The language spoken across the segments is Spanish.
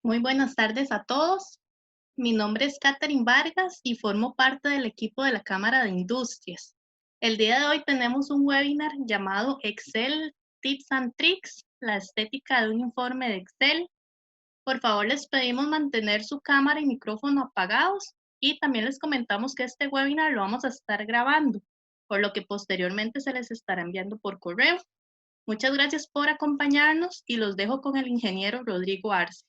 Muy buenas tardes a todos. Mi nombre es Katherine Vargas y formo parte del equipo de la Cámara de Industrias. El día de hoy tenemos un webinar llamado Excel Tips and Tricks, la estética de un informe de Excel. Por favor, les pedimos mantener su cámara y micrófono apagados y también les comentamos que este webinar lo vamos a estar grabando, por lo que posteriormente se les estará enviando por correo. Muchas gracias por acompañarnos y los dejo con el ingeniero Rodrigo Arce.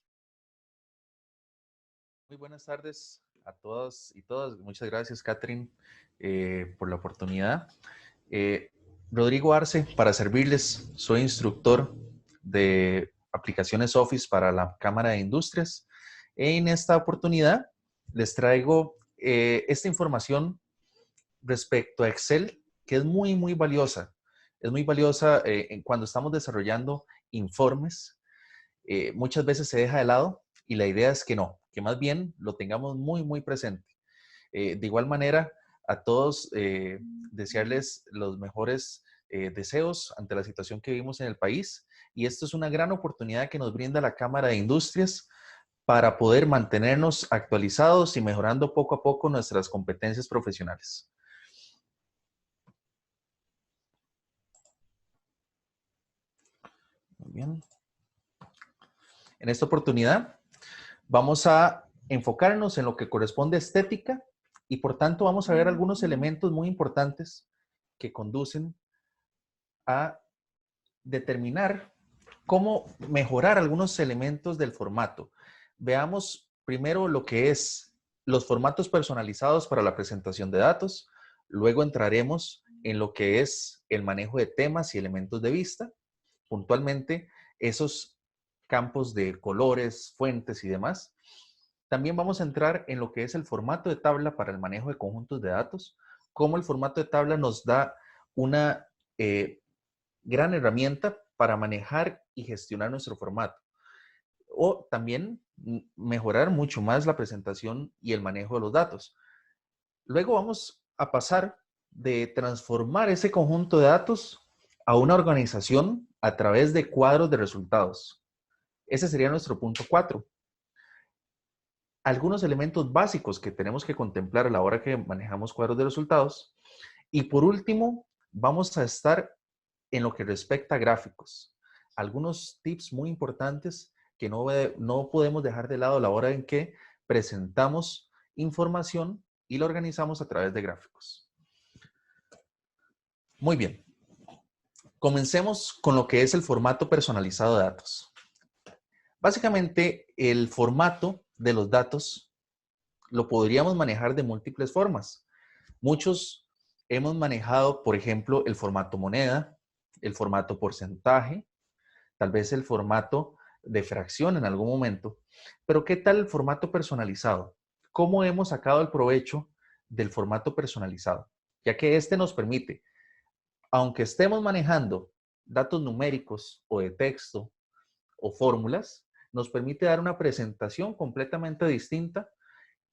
Muy buenas tardes a todos y todas. Muchas gracias, Catherine, por la oportunidad. Eh, Rodrigo Arce, para servirles, soy instructor de aplicaciones Office para la Cámara de Industrias. En esta oportunidad les traigo esta información respecto a Excel, que es muy valiosa. Es muy valiosa cuando estamos desarrollando informes. Muchas veces se deja de lado y la idea es que no, que más bien lo tengamos muy presente. De igual manera, a todos desearles los mejores deseos ante la situación que vivimos en el país, y esto es una gran oportunidad que nos brinda la Cámara de Industrias para poder mantenernos actualizados y mejorando poco a poco nuestras competencias profesionales. Muy bien. En esta oportunidad vamos a enfocarnos en lo que corresponde a estética y por tanto vamos a ver algunos elementos muy importantes que conducen a determinar cómo mejorar algunos elementos del formato. Veamos primero lo que es los formatos personalizados para la presentación de datos, luego entraremos en lo que es el manejo de temas y elementos de vista, puntualmente esos campos de colores, fuentes y demás. También vamos a entrar en lo que es el formato de tabla para el manejo de conjuntos de datos, cómo el formato de tabla nos da una gran herramienta para manejar y gestionar nuestro formato. O también mejorar mucho más la presentación y el manejo de los datos. Luego vamos a pasar de transformar ese conjunto de datos a una organización a través de cuadros de resultados. Ese sería nuestro punto 4. Algunos elementos básicos que tenemos que contemplar a la hora que manejamos cuadros de resultados. Y por último, vamos a estar en lo que respecta a gráficos. Algunos tips muy importantes que no podemos dejar de lado a la hora en que presentamos información y la organizamos a través de gráficos. Muy bien. Comencemos con lo que es el formato personalizado de datos. Básicamente, el formato de los datos lo podríamos manejar de múltiples formas. Muchos hemos manejado, por ejemplo, el formato moneda, el formato porcentaje, tal vez el formato de fracción en algún momento. Pero ¿qué tal el formato personalizado? ¿Cómo hemos sacado el provecho del formato personalizado? Ya que este nos permite, aunque estemos manejando datos numéricos o de texto o fórmulas, nos permite dar una presentación completamente distinta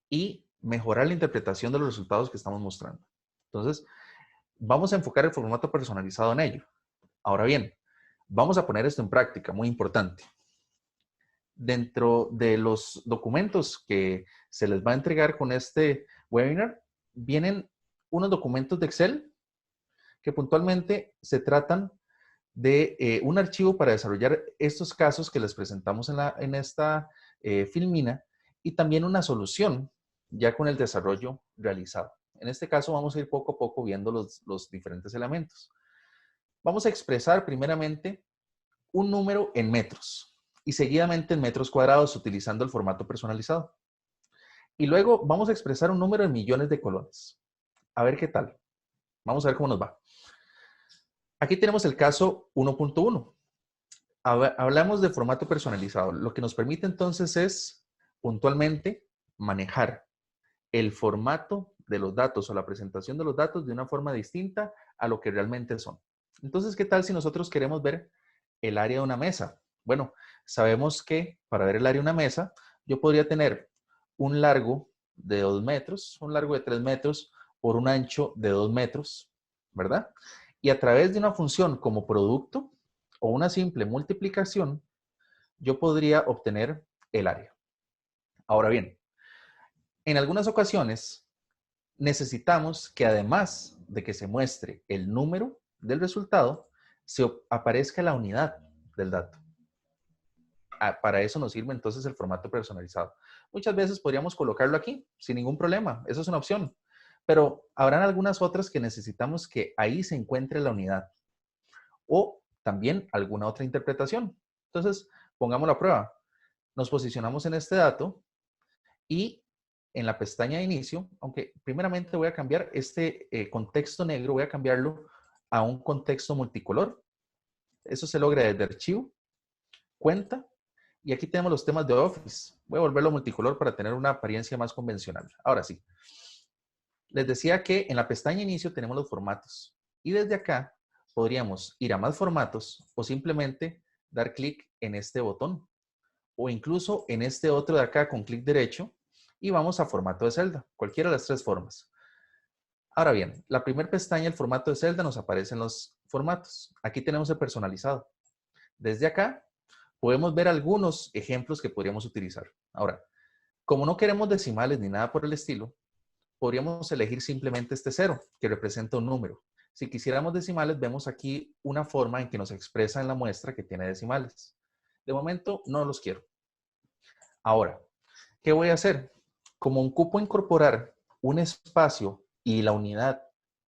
y mejorar la interpretación de los resultados que estamos mostrando. Entonces, vamos a enfocar el formato personalizado en ello. Ahora bien, vamos a poner esto en práctica, muy importante. Dentro de los documentos que se les va a entregar con este webinar, vienen unos documentos de Excel que puntualmente se tratan de un archivo para desarrollar estos casos que les presentamos en esta filmina y también una solución ya con el desarrollo realizado. En este caso vamos a ir poco a poco viendo los diferentes elementos. Vamos a expresar primeramente un número en metros y seguidamente en metros cuadrados utilizando el formato personalizado. Y luego vamos a expresar un número en millones de colones. A ver qué tal. Vamos a ver cómo nos va. Aquí tenemos el caso 1.1. Hablamos de formato personalizado. Lo que nos permite entonces es puntualmente manejar el formato de los datos o la presentación de los datos de una forma distinta a lo que realmente son. Entonces, ¿qué tal si nosotros queremos ver el área de una mesa? Bueno, sabemos que para ver el área de una mesa, yo podría tener un largo de 2 metros, un largo de 3 metros por un ancho de 2 metros, ¿verdad? Y a través de una función como producto o una simple multiplicación, yo podría obtener el área. Ahora bien, en algunas ocasiones necesitamos que además de que se muestre el número del resultado, se aparezca la unidad del dato. Para eso nos sirve entonces el formato personalizado. Muchas veces podríamos colocarlo aquí sin ningún problema. Eso es una opción. Pero habrán algunas otras que necesitamos que ahí se encuentre la unidad. O también alguna otra interpretación. Entonces, pongamos la prueba. Nos posicionamos en este dato y en la pestaña de inicio, aunque primeramente voy a cambiar este contexto negro, voy a cambiarlo a un contexto multicolor. Eso se logra desde archivo, cuenta, y aquí tenemos los temas de Office. Voy a volverlo multicolor para tener una apariencia más convencional. Ahora sí. Les decía que en la pestaña inicio tenemos los formatos. Y desde acá podríamos ir a más formatos o simplemente dar clic en este botón. O incluso en este otro de acá con clic derecho y vamos a formato de celda. Cualquiera de las tres formas. Ahora bien, la primera pestaña, el formato de celda, nos aparecen los formatos. Aquí tenemos el personalizado. Desde acá podemos ver algunos ejemplos que podríamos utilizar. Ahora, como no queremos decimales ni nada por el estilo, podríamos elegir simplemente este 0, que representa un número. Si quisiéramos decimales, vemos aquí una forma en que nos expresa en la muestra que tiene decimales. De momento, no los quiero. Ahora, ¿qué voy a hacer? Como ocupo incorporar un espacio y la unidad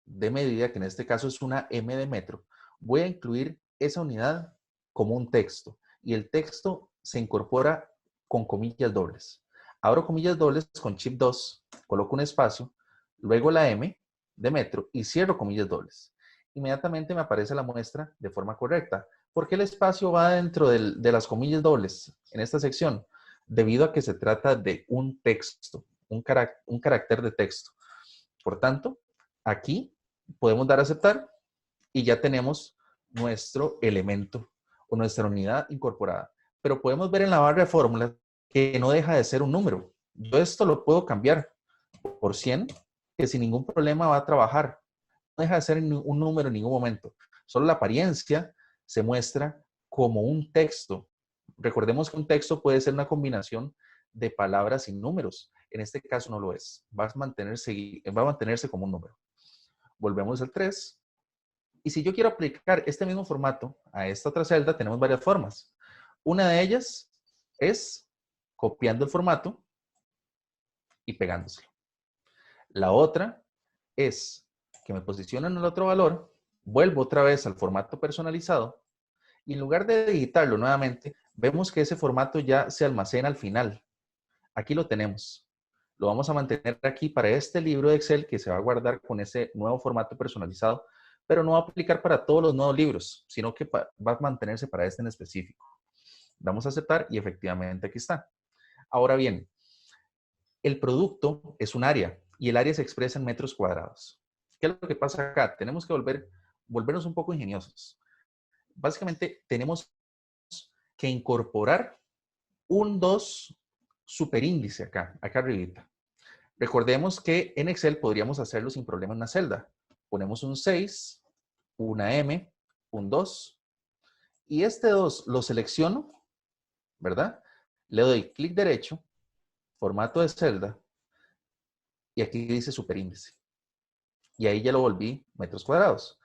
de medida, que en este caso es una m de metro, voy a incluir esa unidad como un texto. Y el texto se incorpora con comillas dobles. Abro comillas dobles con Shift 2, coloco un espacio, luego la m de metro y cierro comillas dobles. Inmediatamente me aparece la muestra de forma correcta. ¿Por qué el espacio va dentro de las comillas dobles en esta sección? Debido a que se trata de un texto, un carácter de texto. Por tanto, aquí podemos dar a aceptar y ya tenemos nuestro elemento o nuestra unidad incorporada. Pero podemos ver en la barra de fórmulas que no deja de ser un número. Yo esto lo puedo cambiar por 100, que sin ningún problema va a trabajar. No deja de ser un número en ningún momento. Solo la apariencia se muestra como un texto. Recordemos que un texto puede ser una combinación de palabras y números. En este caso no lo es. Va a mantenerse como un número. Volvemos al 3. Y si yo quiero aplicar este mismo formato a esta otra celda, tenemos varias formas. Una de ellas es copiando el formato y pegándoselo. La otra es que me posiciono en el otro valor, vuelvo otra vez al formato personalizado y en lugar de editarlo nuevamente, vemos que ese formato ya se almacena al final. Aquí lo tenemos. Lo vamos a mantener aquí para este libro de Excel que se va a guardar con ese nuevo formato personalizado, pero no va a aplicar para todos los nuevos libros, sino que va a mantenerse para este en específico. Damos a aceptar y efectivamente aquí está. Ahora bien, el producto es un área y el área se expresa en metros cuadrados. ¿Qué es lo que pasa acá? Tenemos que volvernos un poco ingeniosos. Básicamente tenemos que incorporar un 2 superíndice acá arribita. Recordemos que en Excel podríamos hacerlo sin problema en una celda. Ponemos un 6, una M, un 2, y este 2 lo selecciono, ¿verdad? Le doy clic derecho, formato de celda, y aquí dice superíndice. Y ahí ya lo volví metros cuadrados.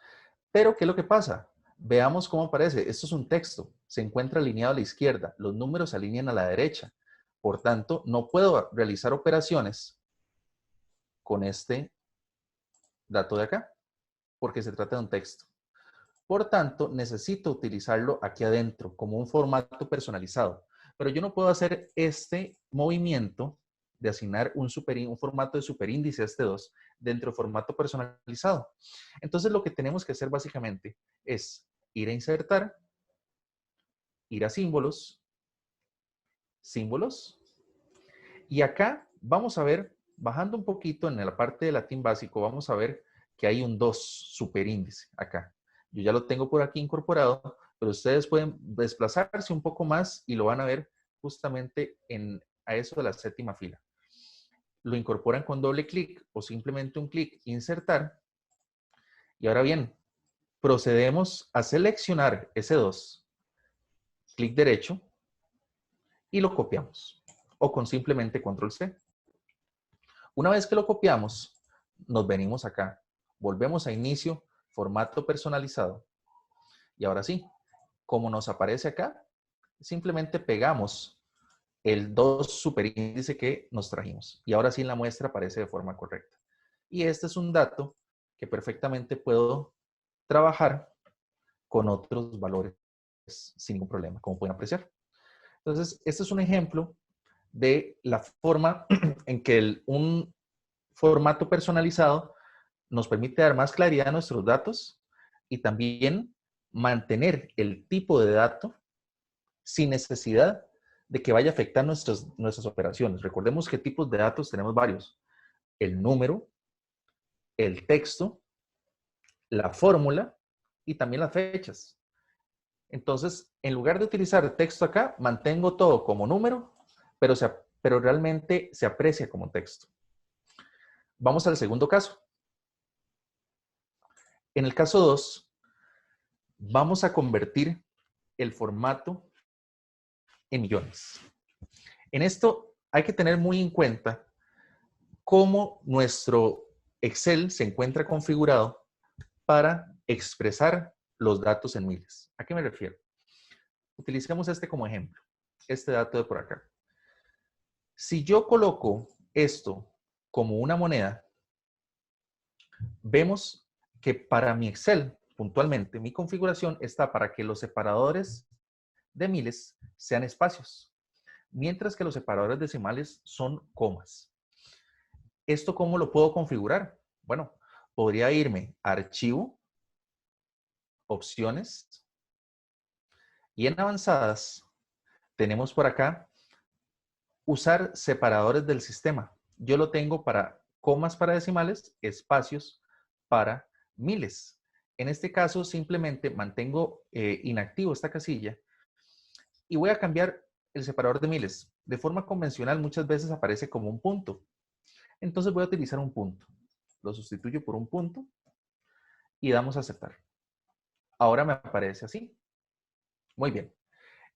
Pero, ¿qué es lo que pasa? Veamos cómo aparece. Esto es un texto. Se encuentra alineado a la izquierda. Los números se alinean a la derecha. Por tanto, no puedo realizar operaciones con este dato de acá, porque se trata de un texto. Por tanto, necesito utilizarlo aquí adentro como un formato personalizado. Pero yo no puedo hacer este movimiento de asignar un formato de superíndice a este 2 dentro del formato personalizado. Entonces, lo que tenemos que hacer básicamente es ir a insertar, ir a símbolos, símbolos, y acá vamos a ver, bajando un poquito en la parte de latín básico, vamos a ver que hay un 2 superíndice acá. Yo ya lo tengo por aquí incorporado, pero ustedes pueden desplazarse un poco más y lo van a ver justamente a eso de la séptima fila. Lo incorporan con doble clic o simplemente un clic, insertar. Y ahora bien, procedemos a seleccionar ese 2, clic derecho, y lo copiamos. O con simplemente control C. Una vez que lo copiamos, nos venimos acá. Volvemos a inicio, formato personalizado. Y ahora sí, como nos aparece acá, simplemente pegamos el 2 superíndice que nos trajimos. Y ahora sí la muestra aparece de forma correcta. Y este es un dato que perfectamente puedo trabajar con otros valores sin ningún problema, como pueden apreciar. Entonces, este es un ejemplo de la forma en que un formato personalizado nos permite dar más claridad a nuestros datos y también mantener el tipo de dato sin necesidad de que vaya a afectar nuestras operaciones. Recordemos que tipos de datos tenemos varios. El número, el texto, la fórmula y también las fechas. Entonces, en lugar de utilizar texto acá, mantengo todo como número, pero realmente se aprecia como texto. Vamos al segundo caso. En el caso 2, vamos a convertir el formato en millones. En esto hay que tener muy en cuenta cómo nuestro Excel se encuentra configurado para expresar los datos en miles. ¿A qué me refiero? Utilicemos este como ejemplo, este dato de por acá. Si yo coloco esto como una moneda, vemos que para mi Excel, puntualmente, mi configuración está para que los separadores de miles sean espacios, mientras que los separadores decimales son comas. ¿Esto cómo lo puedo configurar? Bueno, podría irme a Archivo, Opciones, y en Avanzadas tenemos por acá usar separadores del sistema. Yo lo tengo para comas para decimales, espacios para miles. En este caso, simplemente mantengo inactivo esta casilla y voy a cambiar el separador de miles. De forma convencional, muchas veces aparece como un punto. Entonces voy a utilizar un punto. Lo sustituyo por un punto y damos a aceptar. Ahora me aparece así. Muy bien.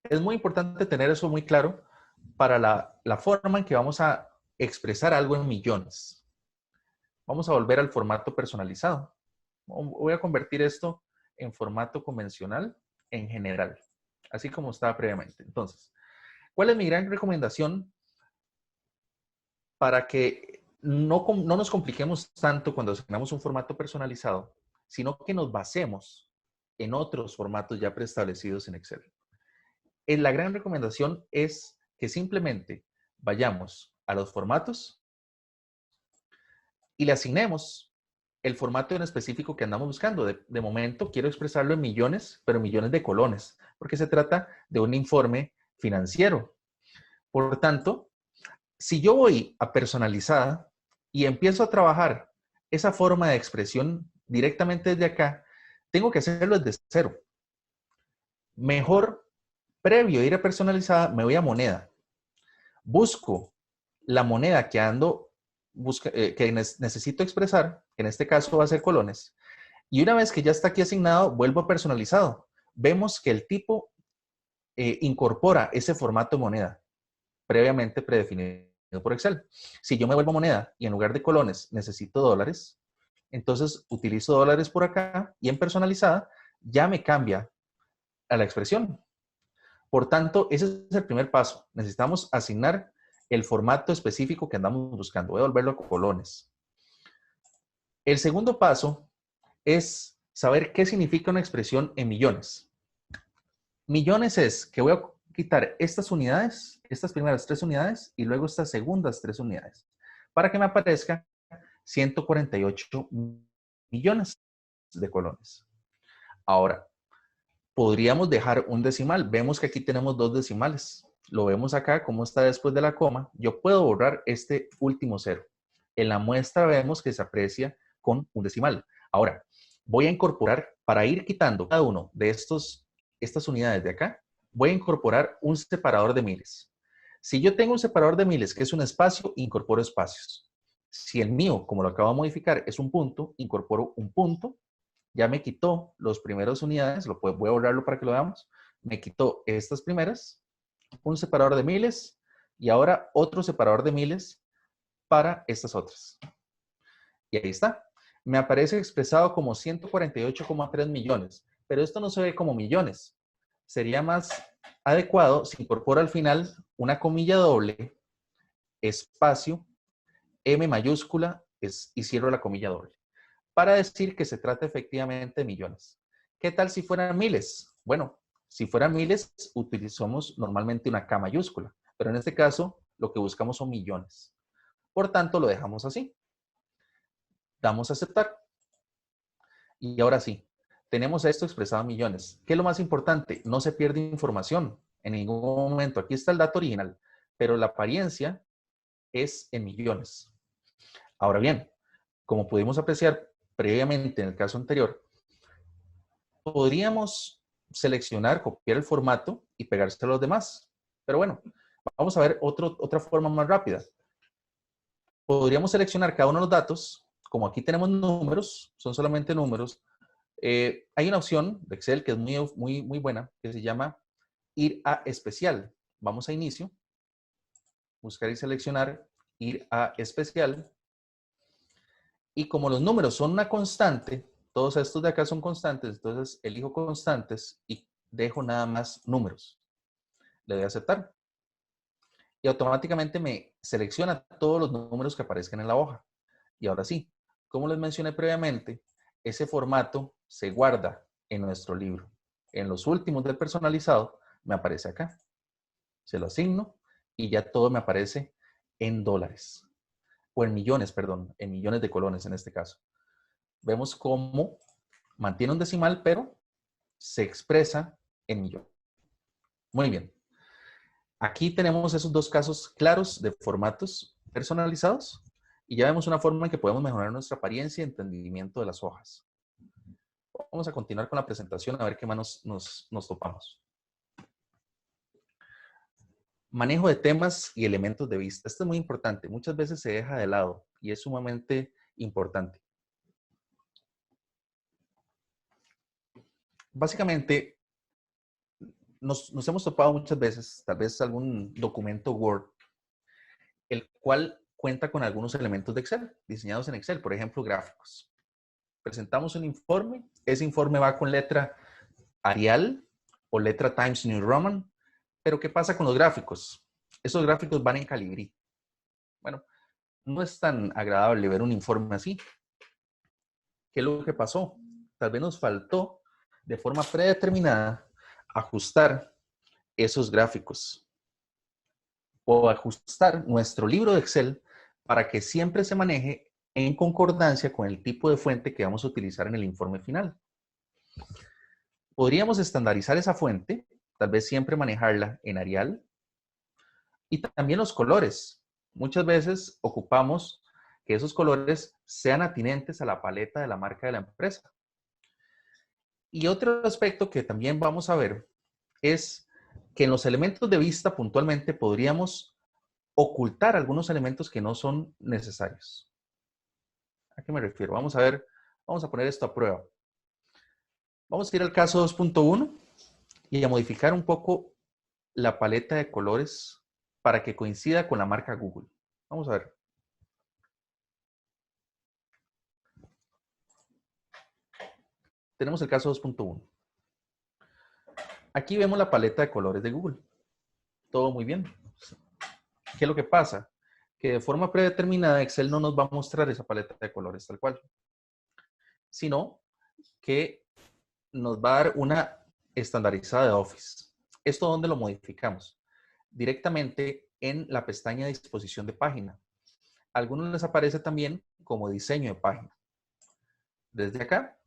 Es muy importante tener eso muy claro para la forma en que vamos a expresar algo en millones. Vamos a volver al formato personalizado. Voy a convertir esto en formato convencional en general, así como estaba previamente. Entonces, ¿cuál es mi gran recomendación para que no nos compliquemos tanto cuando asignamos un formato personalizado, sino que nos basemos en otros formatos ya preestablecidos en Excel? La gran recomendación es que simplemente vayamos a los formatos y le asignemos el formato en específico que andamos buscando. De momento quiero expresarlo en millones, pero millones de colones, porque se trata de un informe financiero. Por tanto, si yo voy a personalizada y empiezo a trabajar esa forma de expresión directamente desde acá, tengo que hacerlo desde cero. Mejor, previo a ir a personalizada, me voy a moneda. Busco la moneda que necesito expresar, que en este caso va a ser colones, y una vez que ya está aquí asignado, vuelvo a personalizado. Vemos que el tipo incorpora ese formato de moneda previamente predefinido por Excel. Si yo me vuelvo moneda y en lugar de colones necesito dólares, entonces utilizo dólares por acá y en personalizada ya me cambia a la expresión. Por tanto, ese es el primer paso. Necesitamos asignar el formato específico que andamos buscando. Voy a volverlo a colones. El segundo paso es saber qué significa una expresión en millones. Millones es que voy a quitar estas unidades, estas primeras 3 unidades y luego estas segundas 3 unidades para que me aparezca 148 millones de colones. Ahora, podríamos dejar un decimal. Vemos que aquí tenemos 2 decimales. Lo vemos acá, cómo está después de la coma. Yo puedo borrar este último cero. En la muestra vemos que se aprecia con un decimal. Ahora, voy a incorporar, para ir quitando cada uno de estas unidades de acá, voy a incorporar un separador de miles. Si yo tengo un separador de miles que es un espacio, incorporo espacios. Si el mío, como lo acabo de modificar, es un punto, incorporo un punto. Ya me quitó los primeros unidades, voy a borrarlo para que lo veamos. Me quitó estas primeras, un separador de miles y ahora otro separador de miles para estas otras. Y ahí está. Me aparece expresado como 148,3 millones, pero esto no se ve como millones. Sería más adecuado si incorpora al final una comilla doble, espacio, M mayúscula y cierro la comilla doble, para decir que se trata efectivamente de millones. ¿Qué tal si fueran miles? Bueno, si fueran miles, utilizamos normalmente una K mayúscula, pero en este caso lo que buscamos son millones. Por tanto, lo dejamos así. Damos a aceptar. Y ahora sí, tenemos esto expresado en millones. ¿Qué es lo más importante? No se pierde información en ningún momento. Aquí está el dato original, pero la apariencia es en millones. Ahora bien, como pudimos apreciar previamente en el caso anterior, podríamos seleccionar, copiar el formato y pegárselo a los demás. Pero bueno, vamos a ver otra forma más rápida. Podríamos seleccionar cada uno de los datos. Como aquí tenemos números, son solamente números. Hay una opción de Excel que es muy buena, que se llama ir a especial. Vamos a inicio, buscar y seleccionar ir a especial. Y como los números son una constante, todos estos de acá son constantes, entonces elijo constantes y dejo nada más números. Le doy a aceptar. Y automáticamente me selecciona todos los números que aparezcan en la hoja. Y ahora sí, como les mencioné previamente, ese formato se guarda en nuestro libro. En los últimos del personalizado me aparece acá. Se lo asigno y ya todo me aparece en dólares. O en millones, perdón, en millones de colones en este caso. Vemos cómo mantiene un decimal, pero se expresa en millón. Muy bien. Aquí tenemos esos dos casos claros de formatos personalizados y ya vemos una forma en que podemos mejorar nuestra apariencia y entendimiento de las hojas. Vamos a continuar con la presentación a ver qué más nos topamos. Manejo de temas y elementos de vista. Esto es muy importante. Muchas veces se deja de lado y es sumamente importante. Básicamente, nos hemos topado muchas veces, tal vez algún documento Word, el cual cuenta con algunos elementos de Excel, diseñados en Excel, por ejemplo, gráficos. Presentamos un informe, ese informe va con letra Arial o letra Times New Roman, pero ¿qué pasa con los gráficos? Esos gráficos van en Calibri. Bueno, no es tan agradable ver un informe así. ¿Qué es lo que pasó? Tal vez nos faltó de forma predeterminada ajustar esos gráficos o ajustar nuestro libro de Excel para que siempre se maneje en concordancia con el tipo de fuente que vamos a utilizar en el informe final. Podríamos estandarizar esa fuente, tal vez siempre manejarla en Arial, y también los colores. Muchas veces ocupamos que esos colores sean atinentes a la paleta de la marca de la empresa. Y otro aspecto que también vamos a ver es que en los elementos de vista puntualmente podríamos ocultar algunos elementos que no son necesarios. ¿A qué me refiero? Vamos a ver, vamos a poner esto a prueba. Vamos a ir al caso 2.1 y a modificar un poco la paleta de colores para que coincida con la marca Google. Vamos a ver. Tenemos el caso 2.1. Aquí vemos la paleta de colores de Google. Todo muy bien. ¿Qué es lo que pasa? Que de forma predeterminada Excel no nos va a mostrar esa paleta de colores tal cual, sino que nos va a dar una estandarizada de Office. ¿Esto dónde lo modificamos? Directamente en la pestaña de disposición de página. A algunos les aparece también como diseño de página. Desde acá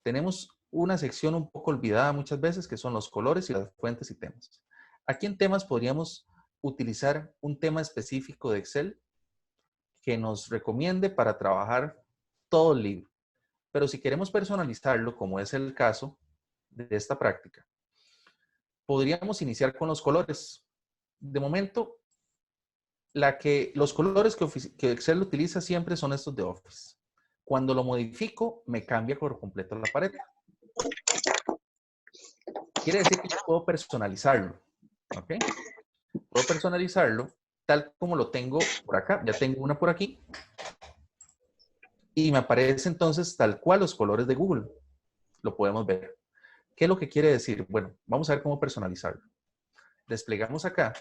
tenemos una sección un poco olvidada muchas veces que son los colores y las fuentes y temas. Aquí en temas podríamos utilizar un tema específico de Excel que nos recomiende para trabajar todo el libro. Pero si queremos personalizarlo, como es el caso de esta práctica, podríamos iniciar con los colores. De momento, los colores que Excel utiliza siempre son estos de Office. Cuando lo modifico, me cambia por completo la pared. Quiere decir que yo puedo personalizarlo. ¿Ok? Puedo personalizarlo tal como lo tengo por acá. Ya tengo una por aquí. Y me aparece entonces tal cual los colores de Google. Lo podemos ver. ¿Qué es lo que quiere decir? Bueno, vamos a ver cómo personalizarlo. Desplegamos acá.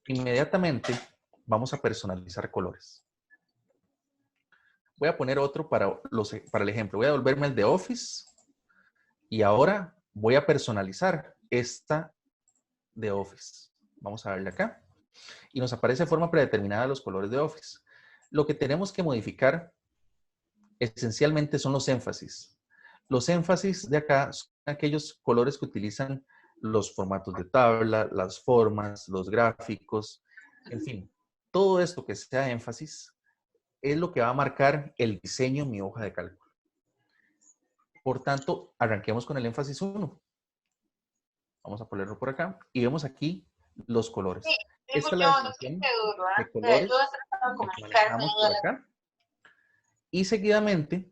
Inmediatamente vamos a personalizar colores. Voy a poner otro para el ejemplo. Voy a volverme el de Office. Y ahora voy a personalizar esta de Office. Vamos a darle acá. Y nos aparece de forma predeterminada los colores de Office. Lo que tenemos que modificar esencialmente son los énfasis. Los énfasis de acá son aquellos colores que utilizan los formatos de tabla, las formas, los gráficos, en fin. Todo esto que sea énfasis es lo que va a marcar el diseño en mi hoja de cálculo. Por tanto, arranquemos con el énfasis 1. Vamos a ponerlo por acá y vemos aquí los colores. Esta es la definición de colores que manejamos por acá. Y seguidamente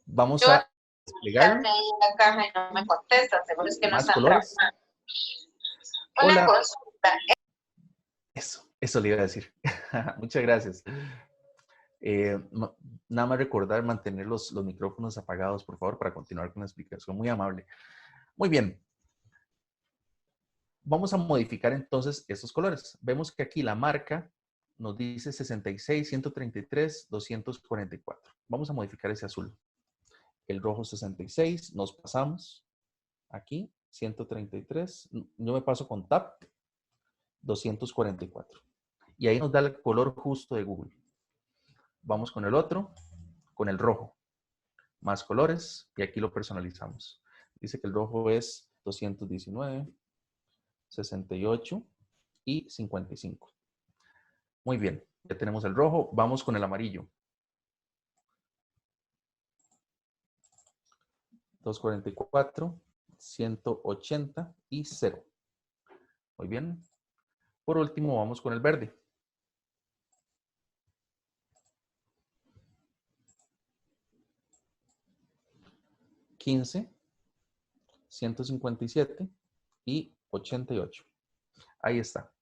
vamos a desplegarlo. Más colores. Hola. Eso le iba a decir. Muchas gracias. Nada más recordar mantener los micrófonos apagados, por favor, para continuar con la explicación. Muy amable. Muy bien. Vamos a modificar entonces estos colores. Vemos que aquí la marca nos dice 66, 133, 244. Vamos a modificar ese azul. El rojo 66, nos pasamos. Aquí, 133. Yo me paso con Tab, 244. Y ahí nos da el color justo de Google. Vamos con el otro, con el rojo. Más colores y aquí lo personalizamos. Dice que el rojo es 219, 68 y 55. Muy bien, ya tenemos el rojo. Vamos con el amarillo. 244, 180 y 0. Muy bien. Por último, vamos con el verde. 15, 157 y 88. Ahí está.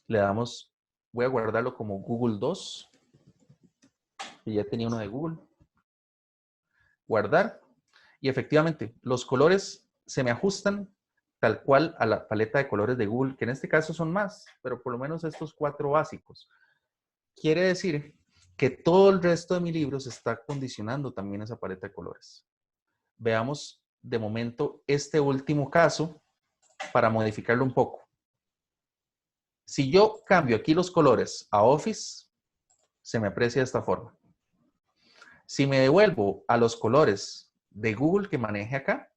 Le damos, voy a guardarlo como Google 2. Y ya tenía uno de Google. Guardar. Y efectivamente, los colores se me ajustan tal cual a la paleta de colores de Google, que en este caso son más, pero por lo menos estos 4 básicos. Quiere decir que todo el resto de mi libro se está condicionando también a esa paleta de colores. Veamos de momento este último caso para modificarlo un poco. Si yo cambio aquí los colores a Office, se me aprecia de esta forma. Si me devuelvo a los colores de Google que maneje acá,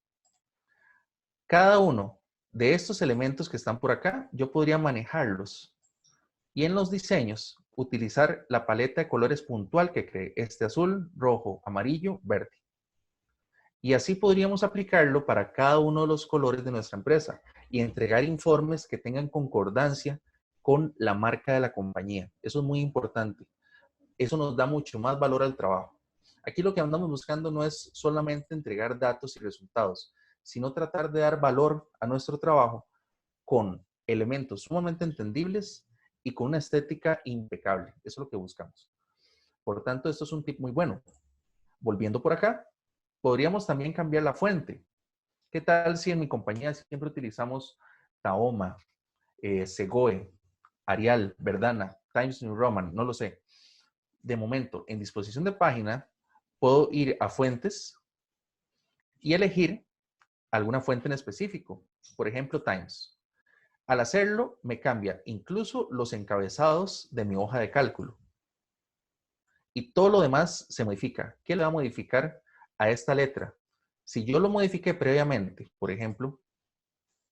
cada uno de estos elementos que están por acá, yo podría manejarlos. Y en los diseños, utilizar la paleta de colores puntual que cree este azul, rojo, amarillo, verde. Y así podríamos aplicarlo para cada uno de los colores de nuestra empresa y entregar informes que tengan concordancia con la marca de la compañía. Eso es muy importante. Eso nos da mucho más valor al trabajo. Aquí lo que andamos buscando no es solamente entregar datos y resultados, sino tratar de dar valor a nuestro trabajo con elementos sumamente entendibles y con una estética impecable. Eso es lo que buscamos. Por tanto, esto es un tip muy bueno. Volviendo por acá, podríamos también cambiar la fuente. ¿Qué tal si en mi compañía siempre utilizamos Tahoma, Segoe, Arial, Verdana, Times New Roman? No lo sé. De momento, en disposición de página, puedo ir a fuentes y elegir alguna fuente en específico. Por ejemplo, Times. Al hacerlo, me cambia incluso los encabezados de mi hoja de cálculo. Y todo lo demás se modifica. ¿Qué le va a modificar a esta letra? Si yo lo modifiqué previamente, por ejemplo,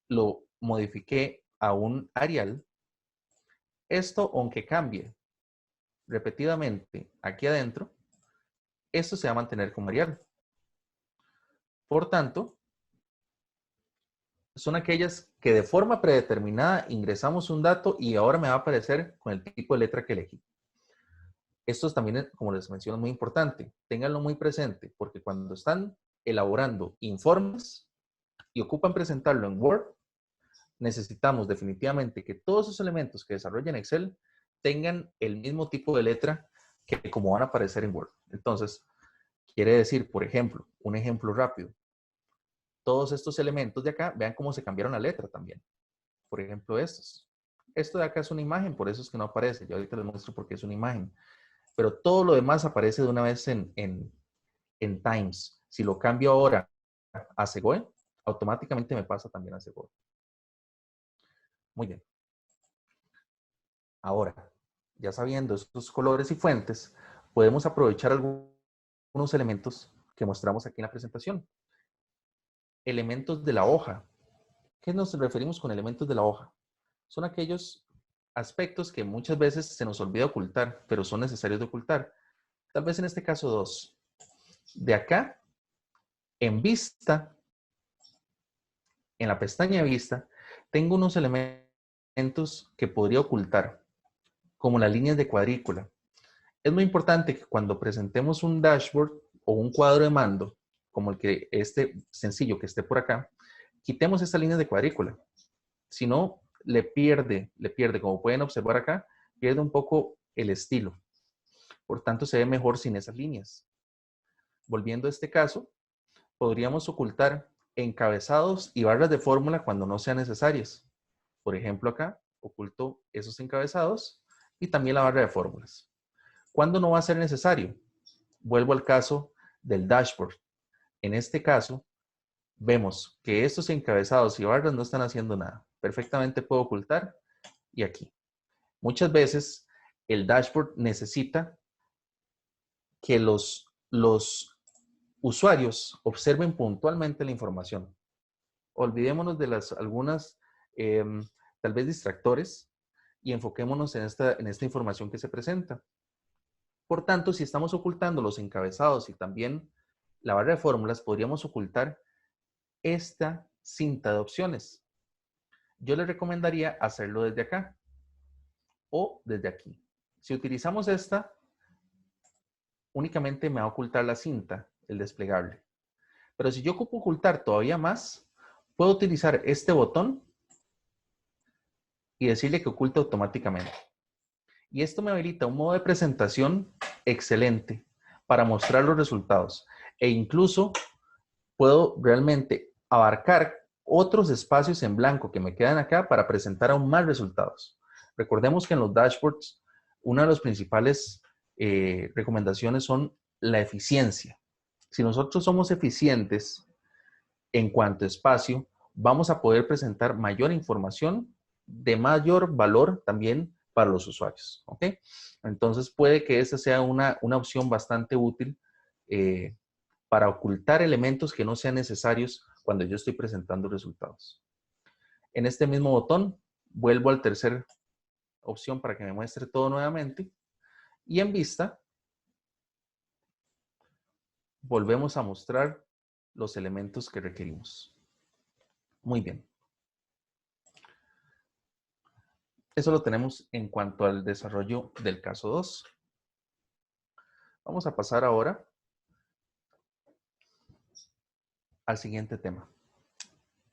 lo modifiqué a un Arial, esto, aunque cambie repetidamente aquí adentro, esto se va a mantener como Arial. Por tanto, son aquellas que de forma predeterminada ingresamos un dato y ahora me va a aparecer con el tipo de letra que elegí. Esto también, como les menciono, es muy importante. Ténganlo muy presente, porque cuando están elaborando informes y ocupan presentarlo en Word, necesitamos definitivamente que todos esos elementos que desarrollen Excel tengan el mismo tipo de letra que como van a aparecer en Word. Entonces, quiere decir, por ejemplo, un ejemplo rápido. Todos estos elementos de acá, vean cómo se cambiaron la letra también. Por ejemplo, estos. Esto de acá es una imagen, por eso es que no aparece. Yo ahorita les muestro por qué es una imagen. Pero todo lo demás aparece de una vez en Times. Si lo cambio ahora a Segoe, automáticamente me pasa también a Segoe. Muy bien. Ahora, ya sabiendo estos colores y fuentes, podemos aprovechar algunos elementos que mostramos aquí en la presentación. Elementos de la hoja. ¿Qué nos referimos con elementos de la hoja? Son aquellos aspectos que muchas veces se nos olvida ocultar, pero son necesarios de ocultar. Tal vez en este caso dos. De acá, en vista, en la pestaña de vista, tengo unos elementos que podría ocultar, como las líneas de cuadrícula. Es muy importante que cuando presentemos un dashboard o un cuadro de mando, como el que este sencillo que esté por acá, quitemos estas líneas de cuadrícula. Si no, le pierde, como pueden observar acá, pierde un poco el estilo. Por tanto, se ve mejor sin esas líneas. Volviendo a este caso, podríamos ocultar encabezados y barras de fórmula cuando no sean necesarias. Por ejemplo, acá oculto esos encabezados y también la barra de fórmulas. ¿Cuándo no va a ser necesario? Vuelvo al caso del dashboard. En este caso, vemos que estos encabezados y barras no están haciendo nada. Perfectamente puedo ocultar y aquí. Muchas veces el dashboard necesita que los usuarios observen puntualmente la información. Olvidémonos de algunas, tal vez distractores y enfoquémonos en esta información que se presenta. Por tanto, si estamos ocultando los encabezados y también la barra de fórmulas, podríamos ocultar esta cinta de opciones. Yo les recomendaría hacerlo desde acá o desde aquí. Si utilizamos esta, únicamente me va a ocultar la cinta, el desplegable. Pero si yo ocupo ocultar todavía más, puedo utilizar este botón y decirle que oculte automáticamente. Y esto me habilita un modo de presentación excelente para mostrar los resultados. E incluso puedo realmente abarcar otros espacios en blanco que me quedan acá para presentar aún más resultados. Recordemos que en los dashboards, una de las principales recomendaciones son la eficiencia. Si nosotros somos eficientes en cuanto a espacio, vamos a poder presentar mayor información de mayor valor también para los usuarios. ¿Ok? Entonces puede que esta sea una opción bastante útil para ocultar elementos que no sean necesarios cuando yo estoy presentando resultados. En este mismo botón, vuelvo al tercer opción para que me muestre todo nuevamente. Y en vista, volvemos a mostrar los elementos que requerimos. Muy bien. Eso lo tenemos en cuanto al desarrollo del caso 2. Vamos a pasar ahora al siguiente tema.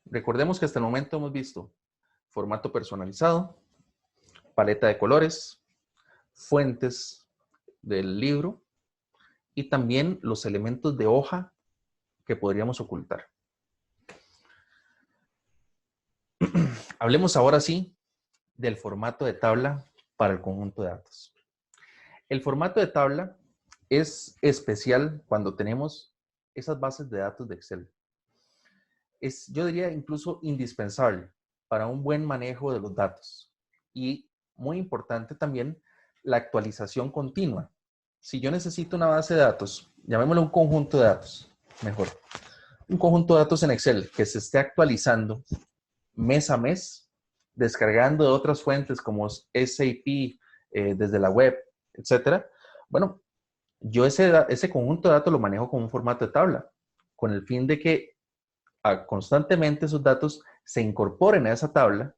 Recordemos que hasta el momento hemos visto formato personalizado, paleta de colores, fuentes del libro y también los elementos de hoja que podríamos ocultar. Hablemos ahora sí del formato de tabla para el conjunto de datos. El formato de tabla es especial cuando tenemos esas bases de datos de Excel. Es, yo diría, incluso indispensable para un buen manejo de los datos. Y muy importante también la actualización continua. Si yo necesito una base de datos, llamémoslo un conjunto de datos, mejor. Un conjunto de datos en Excel que se esté actualizando mes a mes, descargando de otras fuentes como SAP, desde la web, etcétera. Bueno, yo ese conjunto de datos lo manejo con un formato de tabla, con el fin de que constantemente esos datos se incorporen a esa tabla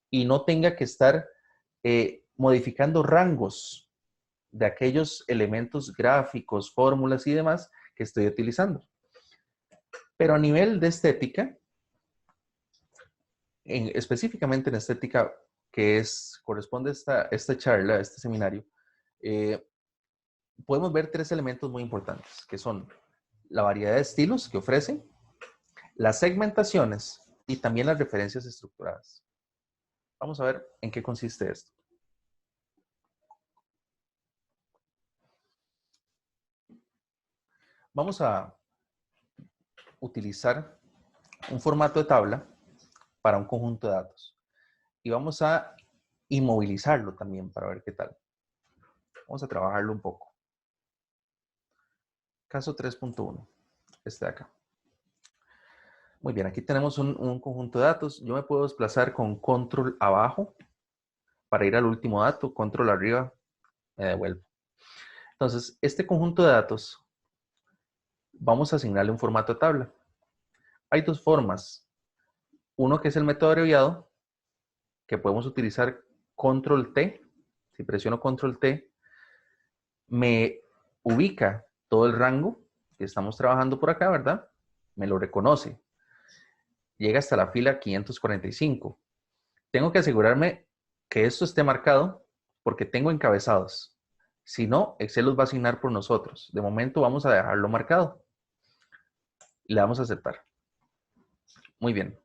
y no tenga que estar modificando rangos de aquellos elementos gráficos, fórmulas y demás que estoy utilizando. Pero a nivel de estética, específicamente en estética, que corresponde a esta charla, a este seminario, podemos ver 3 elementos muy importantes, que son la variedad de estilos que ofrece, las segmentaciones y también las referencias estructuradas. Vamos a ver en qué consiste esto. Vamos a utilizar un formato de tabla para un conjunto de datos. Y vamos a inmovilizarlo también para ver qué tal. Vamos a trabajarlo un poco. Caso 3.1, este de acá. Muy bien, aquí tenemos un conjunto de datos. Yo me puedo desplazar con control abajo para ir al último dato, control arriba, me devuelvo. Entonces, este conjunto de datos, vamos a asignarle un formato de tabla. Hay 2 formas. Uno que es el método abreviado, que podemos utilizar control T. Si presiono control T, me ubica todo el rango que estamos trabajando por acá, ¿verdad? Me lo reconoce. Llega hasta la fila 545. Tengo que asegurarme que esto esté marcado porque tengo encabezados. Si no, Excel los va a asignar por nosotros. De momento vamos a dejarlo marcado. Le damos a aceptar. Muy bien.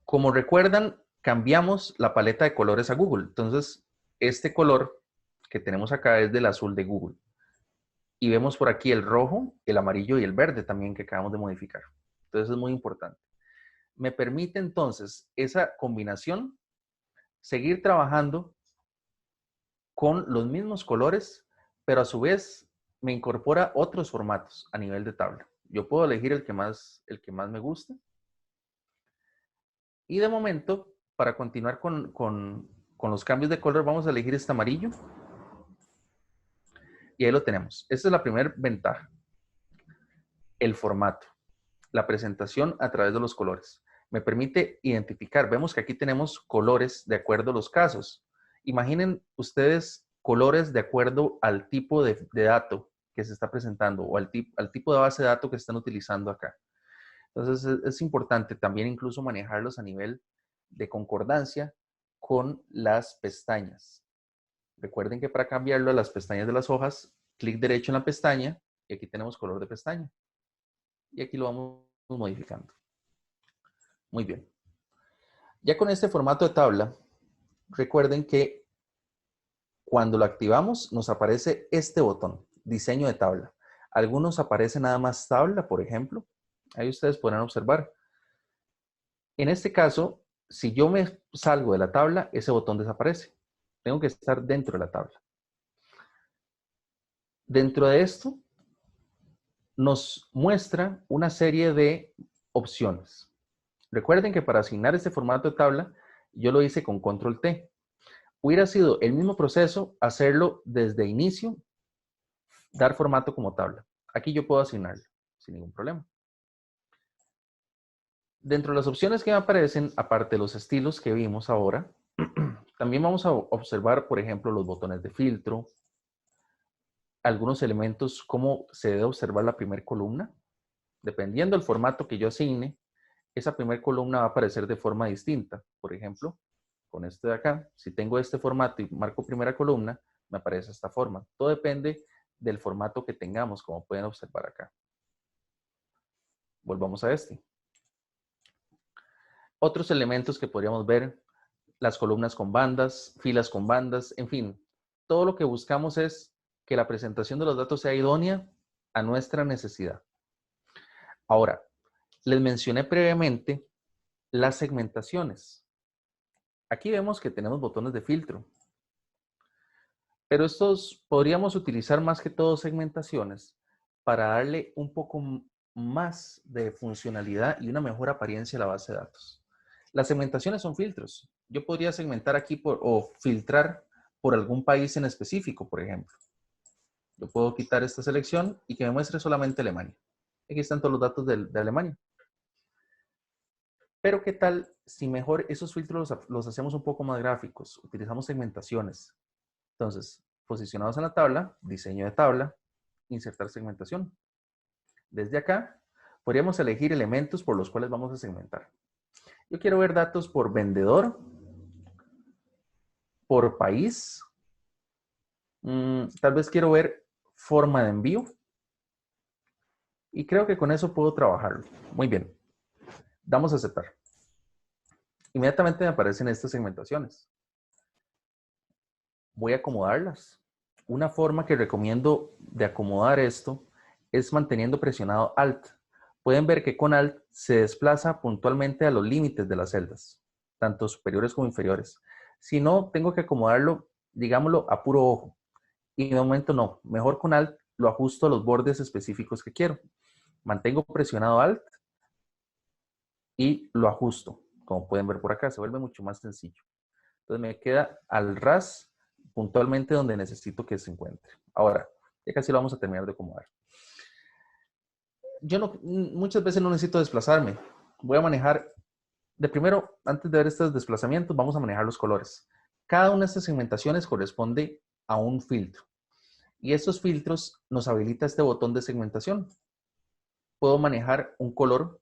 Como recuerdan, cambiamos la paleta de colores a Google. Entonces, este color que tenemos acá es del azul de Google. Y vemos por aquí el rojo, el amarillo y el verde también que acabamos de modificar. Entonces, es muy importante. Me permite entonces esa combinación seguir trabajando con los mismos colores, pero a su vez me incorpora otros formatos a nivel de tabla. Yo puedo elegir el que más me guste. Y de momento, para continuar con los cambios de color, vamos a elegir este amarillo. Y ahí lo tenemos. Esta es la primera ventaja. El formato. La presentación a través de los colores. Me permite identificar. Vemos que aquí tenemos colores de acuerdo a los casos. Imaginen ustedes colores de acuerdo al tipo de dato que se está presentando o al tipo de base de datos que están utilizando acá. Entonces es importante también incluso manejarlos a nivel de concordancia con las pestañas. Recuerden que para cambiarlo a las pestañas de las hojas, clic derecho en la pestaña y aquí tenemos color de pestaña. Y aquí lo vamos modificando. Muy bien. Ya con este formato de tabla, recuerden que cuando lo activamos nos aparece este botón, diseño de tabla. Algunos aparece nada más tabla, por ejemplo. Ahí ustedes podrán observar. En este caso, si yo me salgo de la tabla, ese botón desaparece. Tengo que estar dentro de la tabla. Dentro de esto, nos muestra una serie de opciones. Recuerden que para asignar este formato de tabla, yo lo hice con control T. Hubiera sido el mismo proceso hacerlo desde inicio, dar formato como tabla. Aquí yo puedo asignarlo sin ningún problema. Dentro de las opciones que me aparecen, aparte de los estilos que vimos ahora, también vamos a observar, por ejemplo, los botones de filtro, algunos elementos, cómo se debe observar la primera columna. Dependiendo del formato que yo asigne, esa primera columna va a aparecer de forma distinta. Por ejemplo, con este de acá, si tengo este formato y marco primera columna, me aparece de esta forma. Todo depende del formato que tengamos, como pueden observar acá. Volvamos a este. Otros elementos que podríamos ver, las columnas con bandas, filas con bandas, en fin. Todo lo que buscamos es que la presentación de los datos sea idónea a nuestra necesidad. Ahora, les mencioné previamente las segmentaciones. Aquí vemos que tenemos botones de filtro. Pero estos podríamos utilizar más que todo segmentaciones para darle un poco más de funcionalidad y una mejor apariencia a la base de datos. Las segmentaciones son filtros. Yo podría segmentar aquí o filtrar por algún país en específico, por ejemplo. Yo puedo quitar esta selección y que me muestre solamente Alemania. Aquí están todos los datos de Alemania. Pero ¿qué tal si mejor esos filtros los hacemos un poco más gráficos? Utilizamos segmentaciones. Entonces, posicionados en la tabla, diseño de tabla, insertar segmentación. Desde acá, podríamos elegir elementos por los cuales vamos a segmentar. Yo quiero ver datos por vendedor, por país. Tal vez quiero ver forma de envío. Y creo que con eso puedo trabajarlo. Muy bien. Damos a aceptar. Inmediatamente me aparecen estas segmentaciones. Voy a acomodarlas. Una forma que recomiendo de acomodar esto es manteniendo presionado Alt. Pueden ver que con Alt se desplaza puntualmente a los límites de las celdas, tanto superiores como inferiores. Si no, tengo que acomodarlo, digámoslo, a puro ojo. Y de momento no. Mejor con Alt lo ajusto a los bordes específicos que quiero. Mantengo presionado Alt y lo ajusto. Como pueden ver por acá, se vuelve mucho más sencillo. Entonces me queda al ras puntualmente donde necesito que se encuentre. Ahora, ya casi lo vamos a terminar de acomodar. Yo no, muchas veces no necesito desplazarme. Voy a manejar, de primero, antes de ver estos desplazamientos, vamos a manejar los colores. Cada una de estas segmentaciones corresponde a un filtro. Y estos filtros nos habilita este botón de segmentación. Puedo manejar un color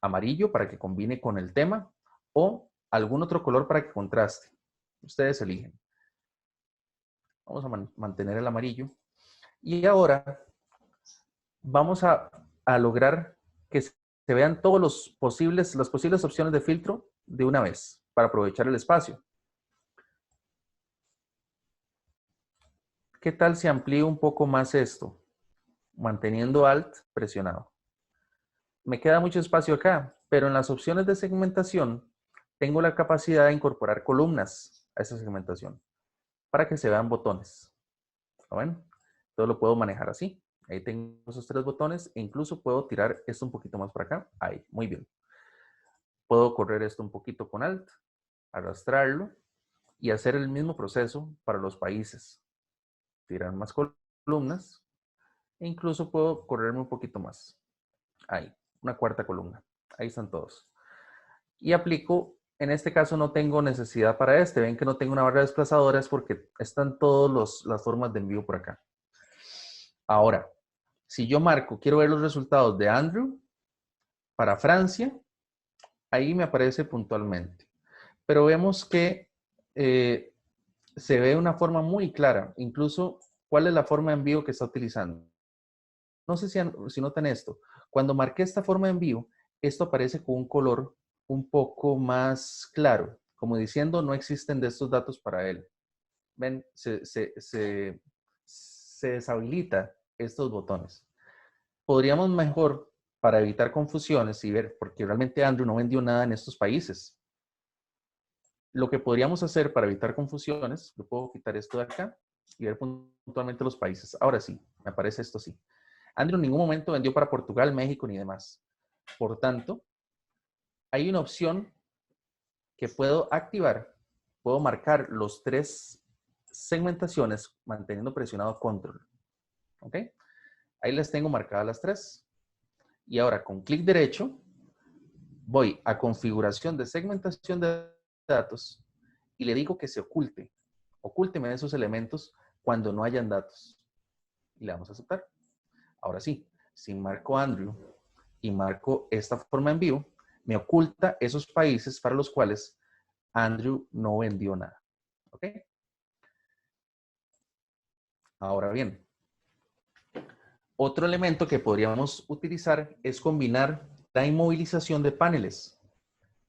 amarillo para que combine con el tema o algún otro color para que contraste. Ustedes eligen. Vamos a mantener el amarillo. Y ahora vamos a lograr que se vean todos las posibles opciones de filtro de una vez para aprovechar el espacio. ¿Qué tal si amplío un poco más esto? Manteniendo Alt presionado. Me queda mucho espacio acá, pero en las opciones de segmentación tengo la capacidad de incorporar columnas a esa segmentación para que se vean botones. ¿Lo ven? Entonces lo puedo manejar así. Ahí tengo esos 3 botones e incluso puedo tirar esto un poquito más para acá. Ahí, muy bien. Puedo correr esto un poquito con Alt, arrastrarlo y hacer el mismo proceso para los países. Tirar más columnas e incluso puedo correrme un poquito más. Ahí, una cuarta columna. Ahí están todos. Y aplico, en este caso no tengo necesidad para este. Ven que no tengo una barra desplazadora es porque están todas las formas de envío por acá. Ahora, si yo marco, quiero ver los resultados de Andrew para Francia, ahí me aparece puntualmente. Pero vemos que se ve de una forma muy clara, incluso cuál es la forma de envío que está utilizando. No sé si notan esto. Cuando marqué esta forma de envío, esto aparece con un color un poco más claro, como diciendo no existen de estos datos para él. Ven, se deshabilita estos botones. Podríamos mejor, para evitar confusiones y ver, porque realmente Andrew no vendió nada en estos países. Lo que podríamos hacer para evitar confusiones, yo puedo quitar esto de acá y ver puntualmente los países. Ahora sí, me aparece esto así. Andrew en ningún momento vendió para Portugal, México ni demás. Por tanto, hay una opción que puedo activar. Puedo marcar los 3 segmentaciones manteniendo presionado control. ¿Ok? Ahí les tengo marcadas las 3. Y ahora con clic derecho voy a configuración de segmentación de datos y le digo que se oculte. Ocúlteme esos elementos cuando no hayan datos. Y le damos a aceptar. Ahora sí, si marco Andrew y marco esta forma de envío, me oculta esos países para los cuales Andrew no vendió nada. ¿Ok? Ahora bien, otro elemento que podríamos utilizar es combinar la inmovilización de paneles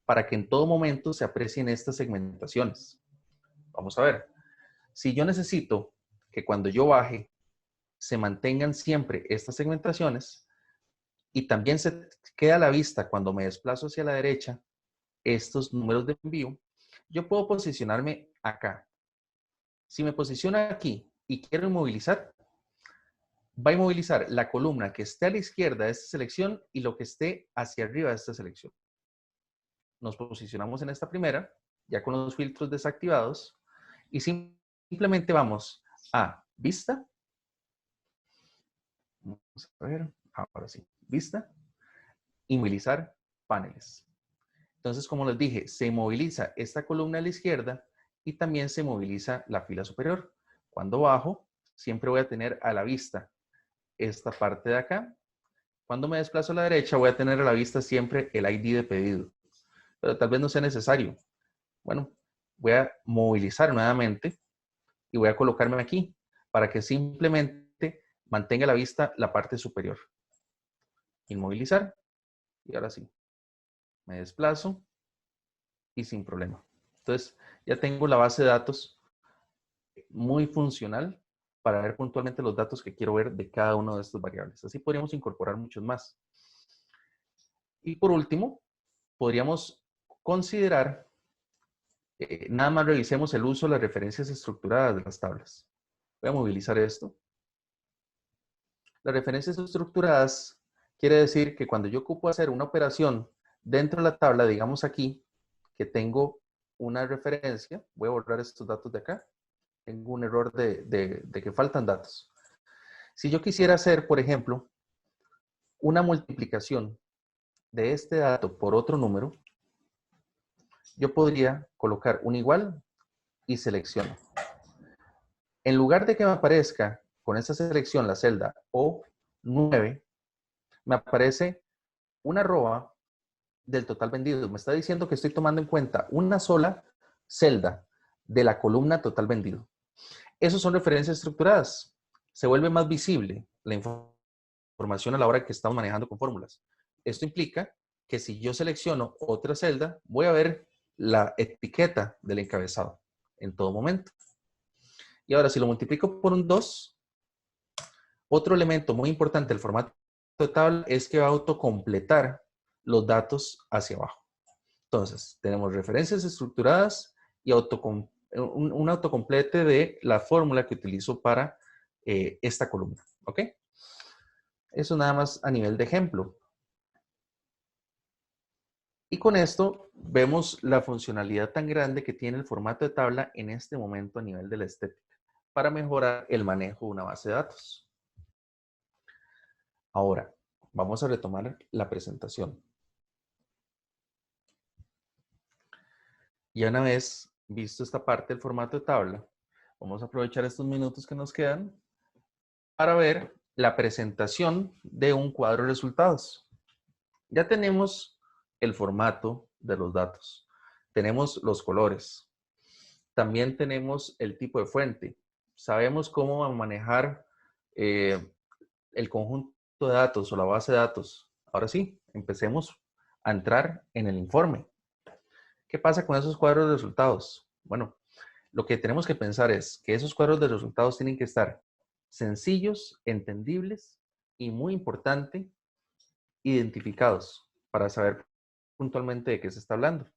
para que en todo momento se aprecien estas segmentaciones. Vamos a ver. Si yo necesito que cuando yo baje se mantengan siempre estas segmentaciones y también se queda a la vista cuando me desplazo hacia la derecha estos números de envío, yo puedo posicionarme acá. Si me posiciono aquí y quiero inmovilizar, va a inmovilizar la columna que esté a la izquierda de esta selección y lo que esté hacia arriba de esta selección. Nos posicionamos en esta primera, ya con los filtros desactivados, y simplemente vamos a vista. Vamos a ver, ahora sí, vista, inmovilizar paneles. Entonces, como les dije, se moviliza esta columna a la izquierda y también se moviliza la fila superior. Cuando bajo, siempre voy a tener a la vista esta parte de acá. Cuando me desplazo a la derecha, voy a tener a la vista siempre el ID de pedido. pero tal vez no sea necesario. Bueno, voy a movilizar nuevamente y voy a colocarme aquí para que simplemente mantenga a la vista la parte superior. Inmovilizar y ahora sí, me desplazo y sin problema. Entonces, ya tengo la base de datos muy funcional para ver puntualmente los datos que quiero ver de cada una de estas variables. Así podríamos incorporar muchos más. Y por último, podríamos considerar, nada más revisemos el uso de las referencias estructuradas de las tablas. Voy a movilizar esto. Las referencias estructuradas quiere decir que cuando yo ocupo hacer una operación dentro de la tabla, digamos aquí, que tengo una referencia, voy a borrar estos datos de acá, tengo un error de que faltan datos. Si yo quisiera hacer, por ejemplo, una multiplicación de este dato por otro número, yo podría colocar un igual y selecciono. En lugar de que me aparezca con esta selección la celda O9, me aparece una arroba del total vendido. Me está diciendo que estoy tomando en cuenta una sola celda de la columna total vendido. Esas son referencias estructuradas. Se vuelve más visible la información a la hora que estamos manejando con fórmulas. Esto implica que si yo selecciono otra celda, voy a ver la etiqueta del encabezado en todo momento. Y ahora, si lo multiplico por un 2, otro elemento muy importante del formato de tabla es que va a autocompletar los datos hacia abajo. Entonces, tenemos referencias estructuradas y un autocomplete de la fórmula que utilizo para esta columna. ¿Ok? Eso nada más a nivel de ejemplo. Y con esto vemos la funcionalidad tan grande que tiene el formato de tabla en este momento a nivel de la estética para mejorar el manejo de una base de datos. Ahora, vamos a retomar la presentación. Ya una vez visto esta parte del formato de tabla, vamos a aprovechar estos minutos que nos quedan para ver la presentación de un cuadro de resultados. Ya tenemos el formato de los datos. Tenemos los colores. También tenemos el tipo de fuente. Sabemos cómo manejar el conjunto de datos o la base de datos. Ahora sí, empecemos a entrar en el informe. ¿Qué pasa con esos cuadros de resultados? Bueno, lo que tenemos que pensar es que esos cuadros de resultados tienen que estar sencillos, entendibles y, muy importante, identificados para saber puntualmente de qué se está hablando.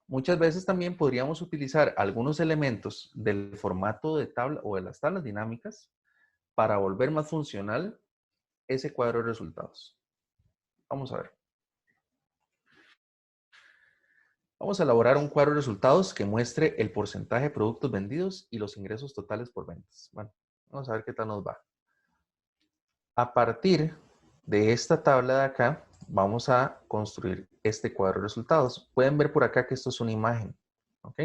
Muchas veces también podríamos utilizar algunos elementos del formato de tabla o de las tablas dinámicas para volver más funcional ese cuadro de resultados. Vamos a ver. Vamos a elaborar un cuadro de resultados que muestre el porcentaje de productos vendidos y los ingresos totales por ventas. Bueno, vamos a ver qué tal nos va. A partir de esta tabla de acá, vamos a construir este cuadro de resultados. Pueden ver por acá que esto es una imagen, ¿ok?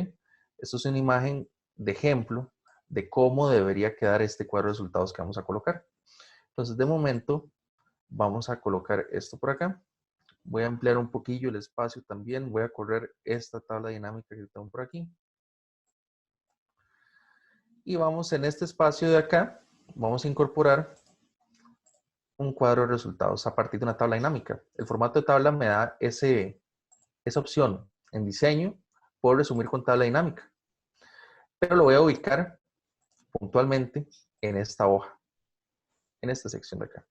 Esto es una imagen de ejemplo de cómo debería quedar este cuadro de resultados que vamos a colocar. Entonces, de momento, vamos a colocar esto por acá. Voy a ampliar un poquillo el espacio también. Voy a correr esta tabla dinámica que tengo por aquí. Y vamos en este espacio de acá, vamos a incorporar un cuadro de resultados a partir de una tabla dinámica. El formato de tabla me da esa opción. En diseño, puedo resumir con tabla dinámica. Pero lo voy a ubicar puntualmente en esta hoja, en esta sección de acá.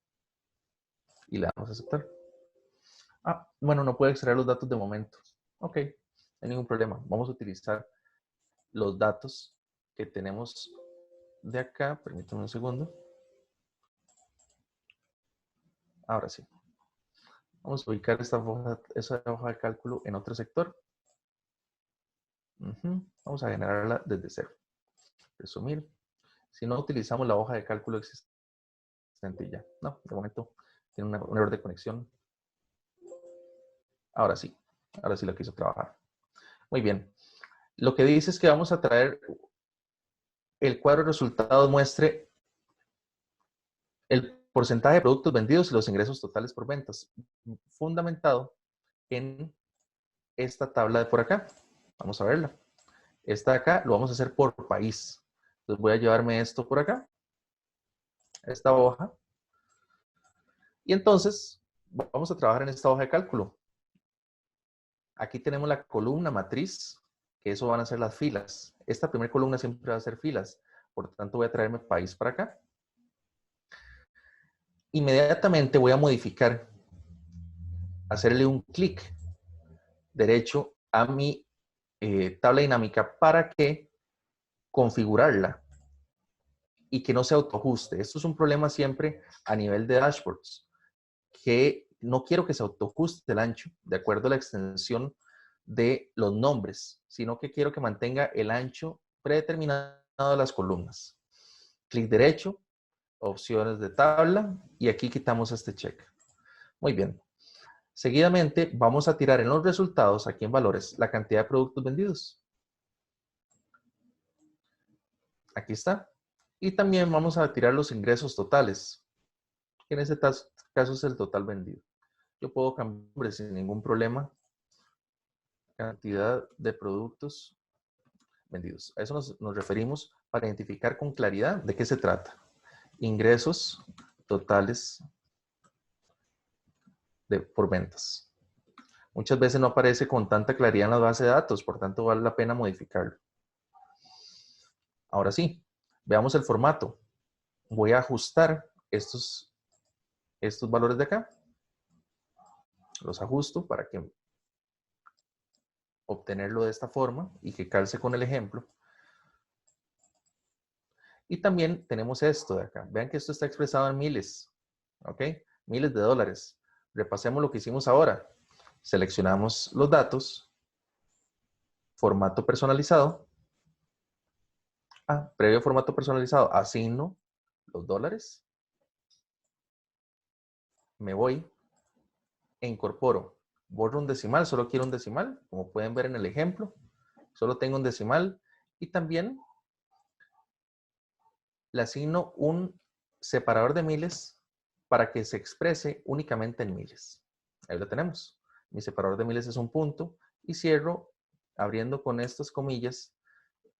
Y le damos a aceptar. Ah, bueno, no puedo extraer los datos de momento. Ok, no hay ningún problema. Vamos a utilizar los datos que tenemos de acá. Permítanme un segundo. Ahora sí. Vamos a ubicar esa hoja de cálculo en otro sector. Vamos a generarla desde cero. Resumir. Si no utilizamos la hoja de cálculo existente ya. No, de momento tiene un error de conexión. Ahora sí la quiso trabajar. Muy bien. Lo que dice es que vamos a traer el cuadro de resultados muestre el porcentaje de productos vendidos y los ingresos totales por ventas, fundamentado en esta tabla de por acá. Vamos a verla. Esta de acá lo vamos a hacer por país. Entonces voy a llevarme esto por acá, esta hoja. Y entonces vamos a trabajar en esta hoja de cálculo. Aquí tenemos la columna matriz, que eso van a ser las filas. Esta primera columna siempre va a ser filas. Por tanto, voy a traerme país para acá. Inmediatamente voy a modificar, hacerle un clic derecho a mi tabla dinámica para que configurarla y que no se autoajuste. Esto es un problema siempre a nivel de dashboards, que no quiero que se autoajuste el ancho de acuerdo a la extensión de los nombres, sino que quiero que mantenga el ancho predeterminado de las columnas. Clic derecho, opciones de tabla, y aquí quitamos este check. Muy bien. Seguidamente vamos a tirar en los resultados, aquí en valores, la cantidad de productos vendidos. Aquí está. Y también vamos a tirar los ingresos totales, que en este caso es el total vendido. Yo puedo cambiar sin ningún problema cantidad de productos vendidos. A eso nos referimos para identificar con claridad de qué se trata. Ingresos totales por ventas. Muchas veces no aparece con tanta claridad en la base de datos, por tanto vale la pena modificarlo. Ahora sí, veamos el formato. Voy a ajustar estos valores de acá. Los ajusto para que obtenerlo de esta forma y que calce con el ejemplo. Y también tenemos esto de acá. Vean que esto está expresado en miles. ¿Ok? Miles de dólares. Repasemos lo que hicimos ahora. Seleccionamos los datos. Formato personalizado. Previo formato personalizado. Asigno los dólares. Me voy. E incorporo. Borro un decimal. Solo quiero un decimal. Como pueden ver en el ejemplo. Solo tengo un decimal. Y también le asigno un separador de miles para que se exprese únicamente en miles. Ahí lo tenemos. Mi separador de miles es un punto y cierro abriendo con estas comillas,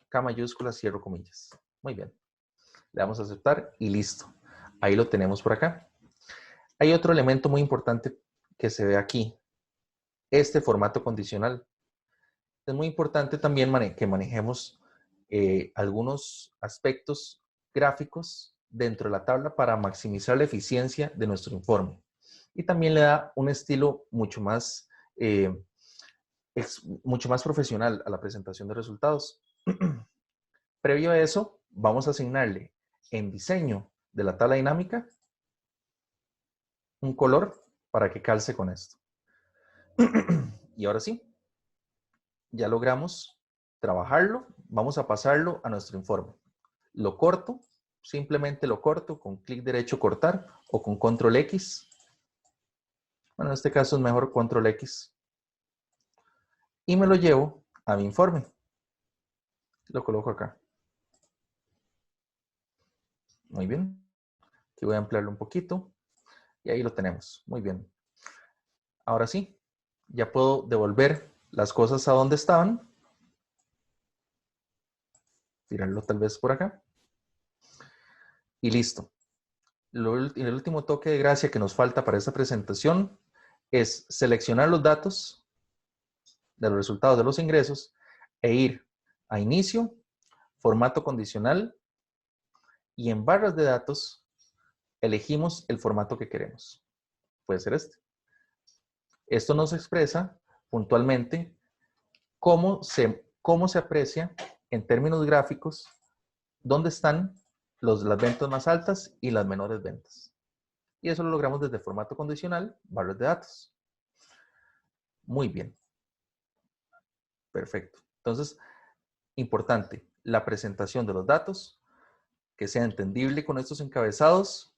K mayúscula, cierro comillas. Muy bien. Le damos a aceptar y listo. Ahí lo tenemos por acá. Hay otro elemento muy importante que se ve aquí. Este formato condicional. Es muy importante también que manejemos algunos aspectos gráficos dentro de la tabla para maximizar la eficiencia de nuestro informe. Y también le da un estilo mucho más profesional a la presentación de resultados. Previo a eso, vamos a asignarle en diseño de la tabla dinámica un color para que calce con esto. Y ahora sí, ya logramos trabajarlo. Vamos a pasarlo a nuestro informe. Lo corto, simplemente lo corto con clic derecho cortar o con control X. Bueno, en este caso es mejor control X. Y me lo llevo a mi informe. Lo coloco acá. Muy bien. Aquí voy a ampliarlo un poquito. Y ahí lo tenemos. Muy bien. Ahora sí, ya puedo devolver las cosas a donde estaban. Tirarlo tal vez por acá. Y listo. El último toque de gracia que nos falta para esta presentación es seleccionar los datos de los resultados de los ingresos e ir a inicio, formato condicional y en barras de datos elegimos el formato que queremos. Puede ser este. Esto nos expresa puntualmente cómo se aprecia en términos gráficos dónde están las ventas más altas y las menores ventas. Y eso lo logramos desde formato condicional, barras de datos. Muy bien. Perfecto. Entonces, importante, la presentación de los datos, que sea entendible con estos encabezados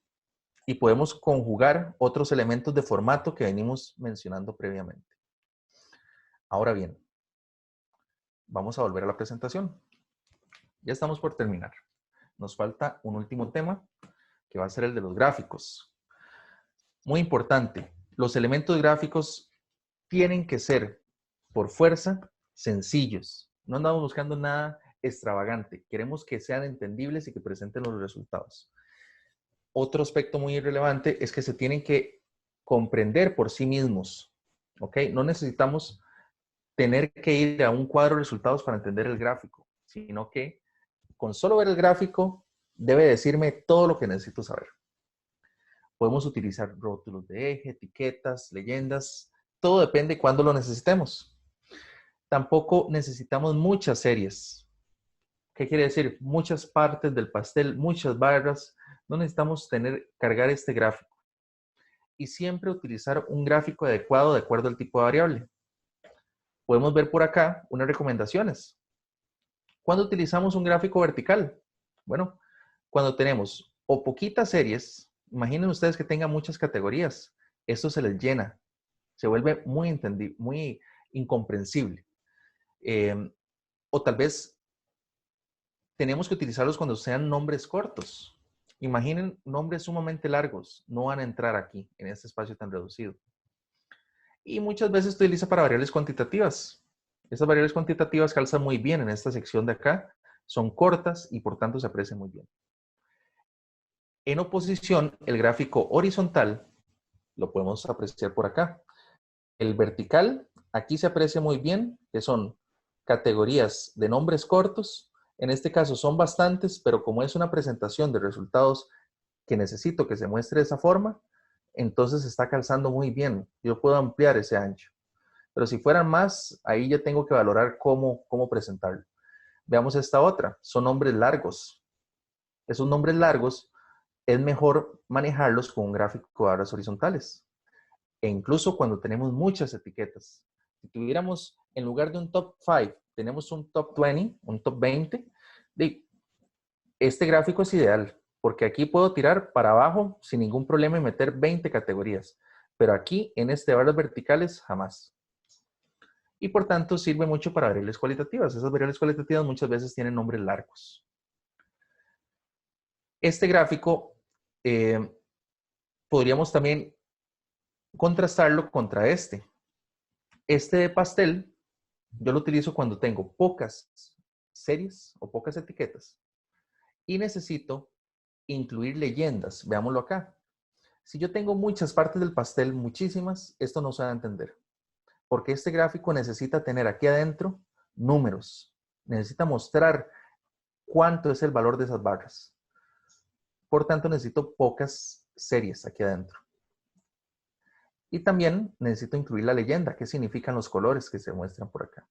y podemos conjugar otros elementos de formato que venimos mencionando previamente. Ahora bien, vamos a volver a la presentación. Ya estamos por terminar. Nos falta un último tema, que va a ser el de los gráficos. Muy importante, los elementos gráficos tienen que ser por fuerza, sencillos. No andamos buscando nada extravagante. Queremos que sean entendibles y que presenten los resultados. Otro aspecto muy relevante es que se tienen que comprender por sí mismos. ¿Ok? No necesitamos tener que ir a un cuadro de resultados para entender el gráfico, sino que con solo ver el gráfico debe decirme todo lo que necesito saber. Podemos utilizar rótulos de eje, etiquetas, leyendas, todo depende de cuándo lo necesitemos. Tampoco necesitamos muchas series. ¿Qué quiere decir? Muchas partes del pastel, muchas barras. No necesitamos cargar este gráfico. Y siempre utilizar un gráfico adecuado de acuerdo al tipo de variable. Podemos ver por acá unas recomendaciones. ¿Cuándo utilizamos un gráfico vertical? Bueno, cuando tenemos o poquitas series, imaginen ustedes que tengan muchas categorías. Esto se les llena. Se vuelve muy incomprensible. O tal vez tenemos que utilizarlos cuando sean nombres cortos. Imaginen nombres sumamente largos. No van a entrar aquí, en este espacio tan reducido. Y muchas veces se utiliza para variables cuantitativas. Estas variables cuantitativas calzan muy bien en esta sección de acá. Son cortas y por tanto se aprecian muy bien. En oposición, el gráfico horizontal lo podemos apreciar por acá. El vertical, aquí se aprecia muy bien, que son categorías de nombres cortos. En este caso son bastantes, pero como es una presentación de resultados que necesito que se muestre de esa forma, entonces está calzando muy bien. Yo puedo ampliar ese ancho. Pero si fueran más, ahí ya tengo que valorar cómo presentarlo. Veamos esta otra. Son nombres largos. Esos nombres largos es mejor manejarlos con un gráfico de barras horizontales. E incluso cuando tenemos muchas etiquetas. Si tuviéramos, en lugar de un top 5, tenemos un top 20, un top 20, este gráfico es ideal, porque aquí puedo tirar para abajo sin ningún problema y meter 20 categorías. Pero aquí, en este barras verticales, jamás. Y por tanto, sirve mucho para variables cualitativas. Esas variables cualitativas muchas veces tienen nombres largos. Este gráfico podríamos también contrastarlo contra este. Este de pastel, yo lo utilizo cuando tengo pocas series o pocas etiquetas y necesito incluir leyendas. Veámoslo acá. Si yo tengo muchas partes del pastel, muchísimas, esto no se va a entender. Porque este gráfico necesita tener aquí adentro números. Necesita mostrar cuánto es el valor de esas barras. Por tanto, necesito pocas series aquí adentro. Y también necesito incluir la leyenda, qué significan los colores que se muestran por acá.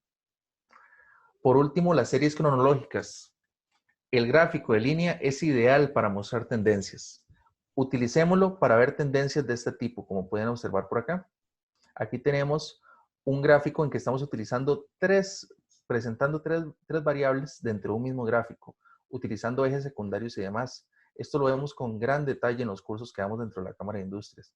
Por último, las series cronológicas. El gráfico de línea es ideal para mostrar tendencias. Utilicémoslo para ver tendencias de este tipo, como pueden observar por acá. Aquí tenemos un gráfico en que estamos utilizando presentando tres variables dentro de un mismo gráfico, utilizando ejes secundarios y demás. Esto lo vemos con gran detalle en los cursos que damos dentro de la Cámara de Industrias.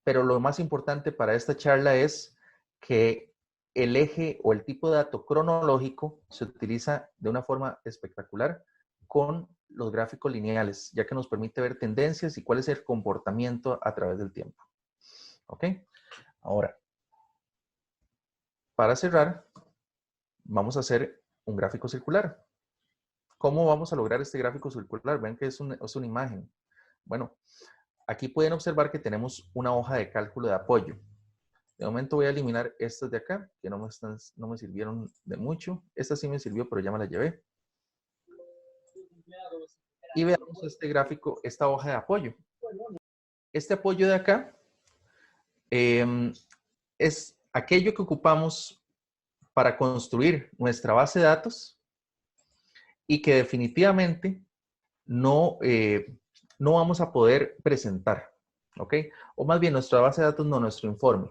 Pero lo más importante para esta charla es que el eje o el tipo de dato cronológico se utiliza de una forma espectacular con los gráficos lineales, ya que nos permite ver tendencias y cuál es el comportamiento a través del tiempo. ¿Ok? Ahora, para cerrar, vamos a hacer un gráfico circular. ¿Cómo vamos a lograr este gráfico circular? Ven que es una imagen. Bueno, aquí pueden observar que tenemos una hoja de cálculo de apoyo. De momento voy a eliminar estas de acá, que no me sirvieron de mucho. Esta sí me sirvió, pero ya me la llevé. Y veamos este gráfico, esta hoja de apoyo. Este apoyo de acá es aquello que ocupamos para construir nuestra base de datos y que definitivamente no vamos a poder presentar, ¿ok? O más bien nuestra base de datos, no, nuestro informe.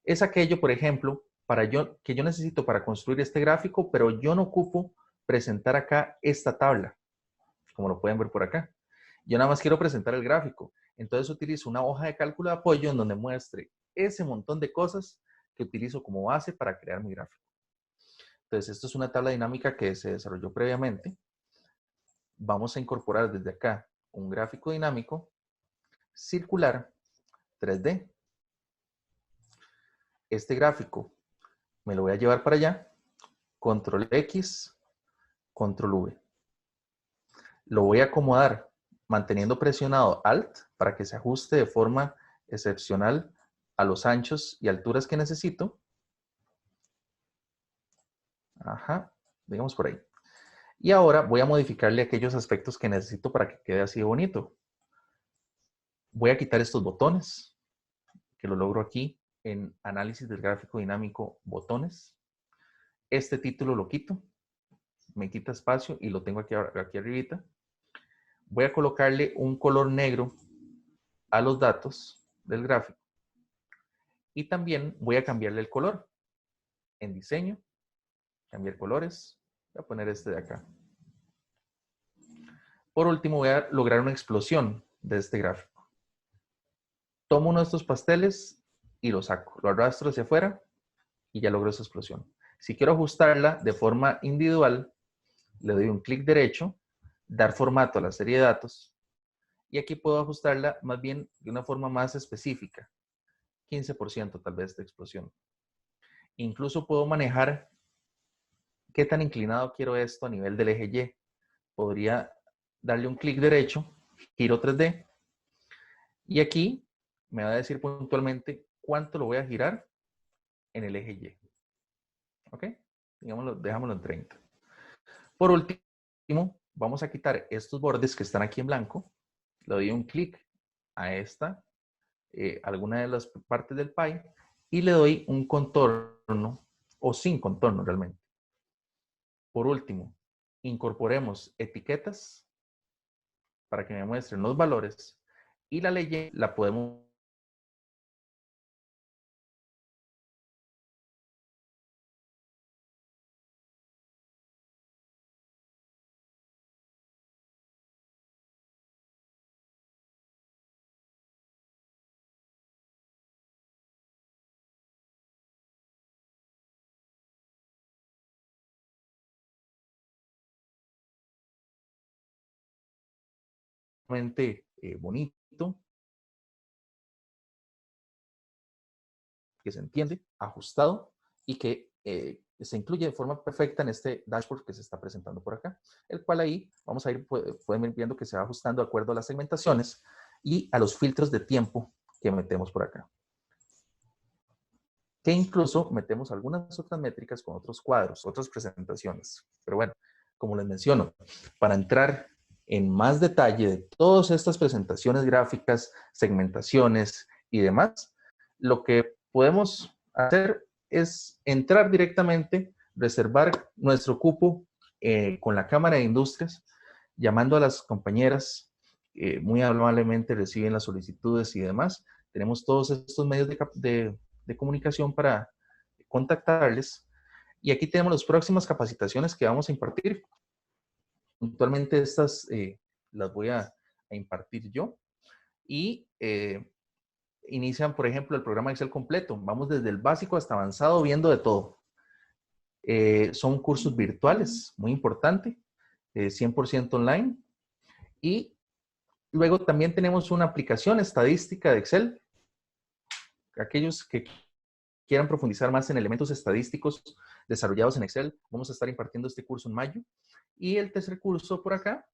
Es aquello, por ejemplo, que yo necesito para construir este gráfico, pero yo no ocupo presentar acá esta tabla, como lo pueden ver por acá. Yo nada más quiero presentar el gráfico. Entonces utilizo una hoja de cálculo de apoyo en donde muestre ese montón de cosas que utilizo como base para crear mi gráfico. Entonces, esto es una tabla dinámica que se desarrolló previamente. Vamos a incorporar desde acá un gráfico dinámico circular 3D. este gráfico me lo voy a llevar para allá, control X, control V. Lo voy a acomodar manteniendo presionado Alt para que se ajuste de forma excepcional a los anchos y alturas que necesito. Ajá, digamos por ahí. Y ahora voy a modificarle aquellos aspectos que necesito para que quede así de bonito. Voy a quitar estos botones, que lo logro aquí en análisis del gráfico dinámico, botones. Este título lo quito, me quita espacio y lo tengo aquí arribita. Voy a colocarle un color negro a los datos del gráfico. Y también voy a cambiarle el color. En diseño, cambiar colores. Voy a poner este de acá. Por último, voy a lograr una explosión de este gráfico. Tomo uno de estos pasteles y lo saco. Lo arrastro hacia afuera y ya logro esa explosión. Si quiero ajustarla de forma individual, le doy un clic derecho, dar formato a la serie de datos, y aquí puedo ajustarla más bien de una forma más específica. 15% tal vez de explosión. Incluso puedo manejar qué tan inclinado quiero esto a nivel del eje Y. Podría darle un clic derecho, giro 3D, y aquí me va a decir puntualmente cuánto lo voy a girar en el eje Y. ¿Ok? Digámoslo, dejámoslo en 30. Por último, vamos a quitar estos bordes que están aquí en blanco. Le doy un clic a esta, alguna de las partes del pie, y le doy un contorno, o sin contorno realmente. Por último, incorporemos etiquetas para que me muestren los valores, y la leyenda la podemos bonito, que se entiende, ajustado y que se incluye de forma perfecta en este dashboard que se está presentando por acá, el cual ahí vamos a ir, pueden ir viendo que se va ajustando de acuerdo a las segmentaciones y a los filtros de tiempo que metemos por acá. Que incluso metemos algunas otras métricas con otros cuadros, otras presentaciones. Pero bueno, como les menciono, para entrar en más detalle de todas estas presentaciones gráficas, segmentaciones y demás, lo que podemos hacer es entrar directamente, reservar nuestro cupo con la Cámara de Industrias, llamando a las compañeras, muy amablemente reciben las solicitudes y demás. Tenemos todos estos medios de comunicación para contactarles. Y aquí tenemos las próximas capacitaciones que vamos a impartir. Puntualmente estas las voy a impartir yo. Y inician, por ejemplo, el programa Excel completo. Vamos desde el básico hasta avanzado viendo de todo. Son cursos virtuales, muy importante, 100% online. Y luego también tenemos una aplicación estadística de Excel. Aquellos que quieran profundizar más en elementos estadísticos desarrollados en Excel, vamos a estar impartiendo este curso en mayo. Y el tercer curso por acá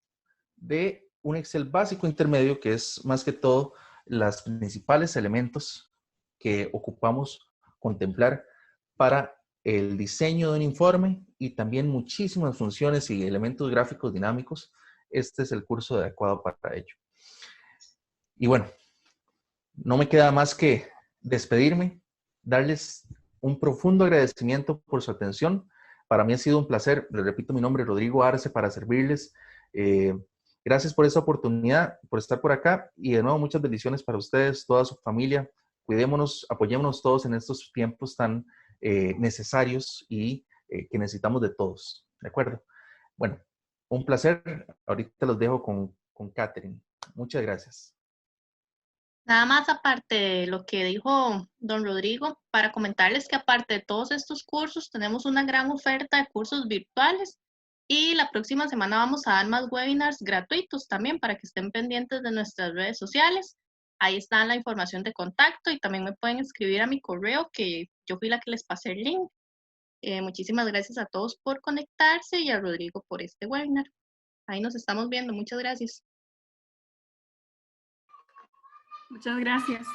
de un Excel básico intermedio, que es más que todo los principales elementos que ocupamos contemplar para el diseño de un informe y también muchísimas funciones y elementos gráficos dinámicos. Este es el curso adecuado para ello. Y bueno, no me queda más que despedirme, darles un profundo agradecimiento por su atención. Para mí ha sido un placer. Les repito, mi nombre es Rodrigo Arce para servirles. Gracias por esta oportunidad, por estar por acá y de nuevo muchas bendiciones para ustedes, toda su familia. Cuidémonos, apoyémonos todos en estos tiempos tan necesarios y que necesitamos de todos. ¿De acuerdo? Bueno, un placer. Ahorita los dejo con Catherine. Muchas gracias. Nada más aparte de lo que dijo don Rodrigo, para comentarles que aparte de todos estos cursos, tenemos una gran oferta de cursos virtuales y la próxima semana vamos a dar más webinars gratuitos también para que estén pendientes de nuestras redes sociales. Ahí está la información de contacto y también me pueden escribir a mi correo que yo fui la que les pasé el link. Muchísimas gracias a todos por conectarse y a Rodrigo por este webinar. Ahí nos estamos viendo. Muchas gracias. Muchas gracias.